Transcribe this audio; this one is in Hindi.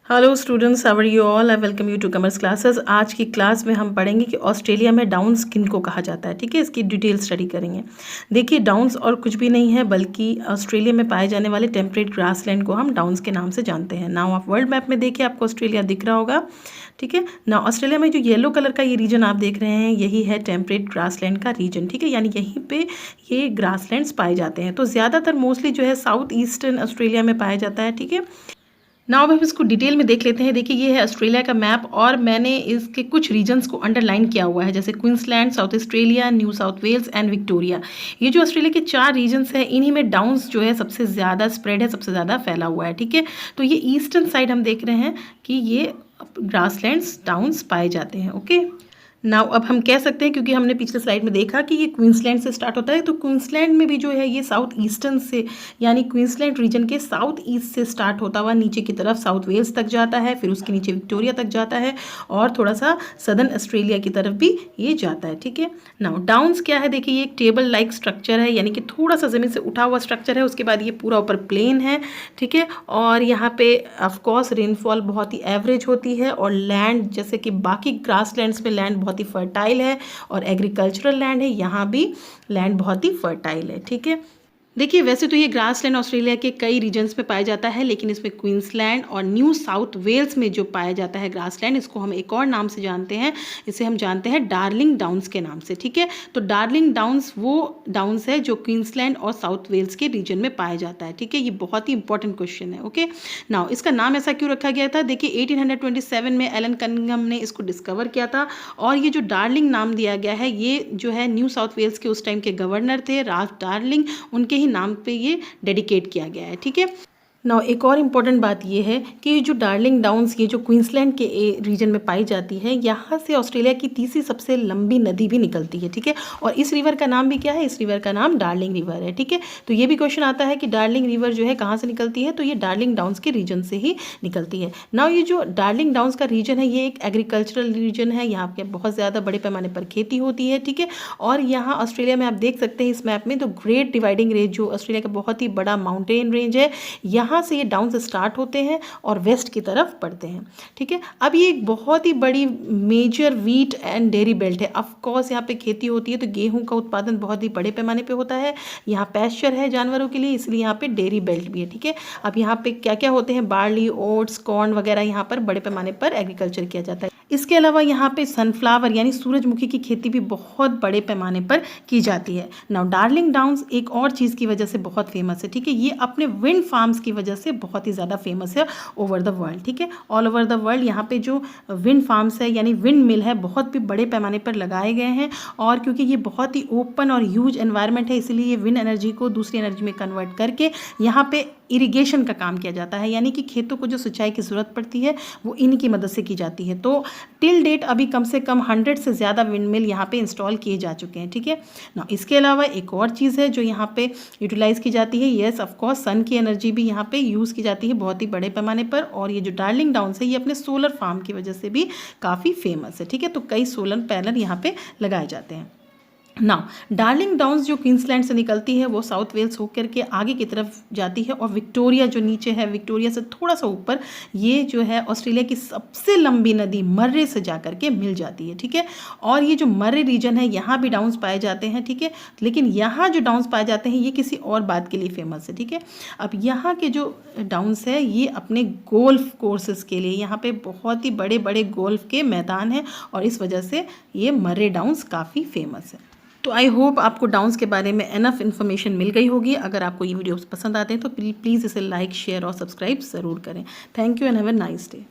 Hello students, how are you all. I welcome you to commerce classes. आज की क्लास में हम पढ़ेंगे कि ऑस्ट्रेलिया में डाउन्स किन को कहा जाता है। ठीक है, इसकी डिटेल स्टडी करेंगे। देखिए, डाउन्स और कुछ भी नहीं है बल्कि ऑस्ट्रेलिया में पाए जाने वाले टेम्परेट ग्रासलैंड को हम डाउन्स के नाम से जानते हैं। नाउ आप वर्ल्ड मैप में देखिए, आपको ऑस्ट्रेलिया दिख रहा होगा। ठीक है ना, ऑस्ट्रेलिया में जो येलो कलर का ये रीजन आप देख रहे हैं, यही है टेम्परेट ग्रासलैंड का रीजन। ठीक है, यानी यहीं पे ये ग्रासलैंड्स पाए जाते हैं। तो ज़्यादातर मोस्टली जो है साउथ ईस्टर्न ऑस्ट्रेलिया में पाया जाता है। ठीक है, नाउ अब हम इसको डिटेल में देख लेते हैं। देखिए, ये है ऑस्ट्रेलिया का मैप और मैंने इसके कुछ रीजन्स को अंडरलाइन किया हुआ है, जैसे Queensland, South Australia, New South Wales and Victoria. ये जो ऑस्ट्रेलिया के 4 रीजन्स हैं, इन्हीं में डाउन्स जो है सबसे ज़्यादा स्प्रेड है, सबसे ज़्यादा फैला हुआ है। ठीक है, तो ये ईस्टर्न साइड हम देख रहे हैं कि ये ग्रासलैंड्स डाउन्स पाए जाते हैं। ओके, नाउ अब हम कह सकते हैं, क्योंकि हमने पिछले स्लाइड में देखा कि ये क्वींसलैंड से स्टार्ट होता है, तो क्वींसलैंड में भी जो है ये साउथ ईस्टर्न से, यानी क्वींसलैंड रीजन के साउथ ईस्ट से स्टार्ट होता हुआ नीचे की तरफ साउथ वेल्स तक जाता है, फिर उसके नीचे विक्टोरिया तक जाता है और थोड़ा सा सदर्न ऑस्ट्रेलिया की तरफ भी ये जाता है। ठीक है, नाउ डाउन्स क्या है, देखिए ये एक टेबल लाइक स्ट्रक्चर है, यानी कि थोड़ा सा ज़मीन से उठा हुआ स्ट्रक्चर है। उसके बाद ये पूरा ऊपर प्लेन है। ठीक है, और यहाँ पे ऑफकोर्स रेनफॉल बहुत ही एवरेज होती है और लैंड, जैसे कि बाकी ग्रासलैंड्स में लैंड बहुत ही फर्टाइल है और एग्रीकल्चरल लैंड है, यहाँ भी लैंड बहुत ही फर्टाइल है। ठीक है, देखिए वैसे तो ये ग्रासलैंड ऑस्ट्रेलिया के कई रीजन्स में पाया जाता है, लेकिन इसमें क्वींसलैंड और न्यू साउथ वेल्स में जो पाया जाता है ग्रासलैंड, इसको हम एक और नाम से जानते हैं। इसे हम जानते हैं डार्लिंग डाउन्स के नाम से। ठीक है, तो डार्लिंग डाउन्स वो डाउन्स है जो क्वींसलैंड और साउथ वेल्स के रीजन में पाया जाता है। ठीक है, ये बहुत ही इंपॉर्टेंट क्वेश्चन है। ओके, नाउ इसका नाम ऐसा क्यों रखा गया था? देखिए 1827 में एलन कनिंघम ने इसको डिस्कवर किया था और ये जो डार्लिंग नाम दिया गया है, ये जो है न्यू साउथ वेल्स के उस टाइम के गवर्नर थे राल्फ डार्लिंग, उनके ही नाम पे ये डेडिकेट किया गया है। ठीक है, नाउ एक और इम्पॉर्टेंट बात ये है कि जो डार्लिंग डाउन्स, ये जो क्वींसलैंड के रीजन में पाई जाती है, यहाँ से ऑस्ट्रेलिया की तीसरी सबसे लंबी नदी भी निकलती है। ठीक है, और इस रिवर का नाम भी क्या है? इस रिवर का नाम डार्लिंग रिवर है। ठीक है, तो ये भी क्वेश्चन आता है कि डार्लिंग रिवर जो है कहाँ से निकलती है, तो ये डार्लिंग डाउन्स के रीजन से ही निकलती है। नाउ ये जो डार्लिंग डाउन्स का रीजन है, ये एक एग्रीकल्चरल रीजन है, यहाँ पे बहुत ज़्यादा बड़े पैमाने पर खेती होती है। ठीक है, और यहाँ ऑस्ट्रेलिया में आप देख सकते हैं इस मैप में, तो ग्रेट डिवाइडिंग रेंज जो ऑस्ट्रेलिया का बहुत ही बड़ा माउंटेन रेंज है, यहाँ से ये डाउन से स्टार्ट होते हैं और वेस्ट की तरफ बढ़ते हैं। ठीक है, अब ये एक बहुत ही बड़ी major wheat and dairy belt है। ऑफ कोर्स यहाँ पे खेती होती है, तो गेहूं का उत्पादन बहुत ही बड़े पैमाने पे होता है। यहाँ पैस्चर है जानवरों के लिए, इसलिए यहाँ पे डेयरी बेल्ट भी है। ठीक है, अब यहाँ पे क्या क्या होते हैं? बार्ली, ओट्स, कॉर्न वगैरह यहाँ पर बड़े पैमाने पर एग्रीकल्चर किया जाता है। इसके अलावा यहाँ पे सनफ्लावर यानी सूरजमुखी की खेती भी बहुत बड़े पैमाने पर की जाती है। नाउ डार्लिंग डाउन्स एक और चीज़ की वजह से बहुत फेमस है। ठीक है, ये अपने विंड फार्म्स की वजह से बहुत ही ज़्यादा फेमस है ओवर द वर्ल्ड। ठीक है, ऑल ओवर द वर्ल्ड यहाँ पे जो विंड फार्म्स है यानी विंड मिल है, बहुत भी बड़े पैमाने पर लगाए गए हैं। और क्योंकि ये बहुत ही ओपन और ह्यूज एनवायरनमेंट है, इसलिए ये विंड एनर्जी को दूसरी एनर्जी में कन्वर्ट करके यहाँ पे इरिगेशन का काम किया जाता है, यानी कि खेतों को जो सिंचाई की ज़रूरत पड़ती है वो इनकी मदद से की जाती है। तो टिल डेट अभी कम से कम 100 से ज़्यादा विंड मिल यहाँ पे इंस्टॉल किए जा चुके हैं। ठीक है ना, इसके अलावा एक और चीज़ है जो यहाँ पे यूटिलाइज़ की जाती है, येस ऑफकोर्स सन की एनर्जी भी यहाँ पे यूज़ की जाती है बहुत ही बड़े पैमाने पर। और ये जो डार्लिंग डाउन्स है, ये अपने सोलर फार्म की वजह से भी काफ़ी फेमस है। ठीक है, तो कई सोलर पैनल यहाँ पे लगाए जाते हैं। नाउ डार्लिंग डाउन्स जो क्वींसलैंड से निकलती है, वो साउथ वेल्स होकर के आगे की तरफ जाती है और विक्टोरिया जो नीचे है, विक्टोरिया से थोड़ा सा ऊपर, ये जो है ऑस्ट्रेलिया की सबसे लंबी नदी मर्रे से जा कर के मिल जाती है। ठीक है, और ये जो मर्रे रीजन है, यहाँ भी डाउन्स पाए जाते हैं। ठीक है, लेकिन यहाँ जो डाउन्स पाए जाते हैं ये किसी और बात के लिए फेमस है। ठीक है, अब यहाँ के जो डाउन्स है ये अपने गोल्फ कोर्सेज के लिए, यहाँ पे बहुत ही बड़े बड़े गोल्फ के मैदान हैं और इस वजह से ये मर्रे डाउन्स काफ़ी फेमस है। तो आई होप आपको डाउन्स के बारे में एनफ इन्फॉर्मेशन मिल गई होगी। अगर आपको ये वीडियोस पसंद आते हैं तो प्लीज़ इसे लाइक, शेयर और सब्सक्राइब ज़रूर करें। Thank you and have a nice day.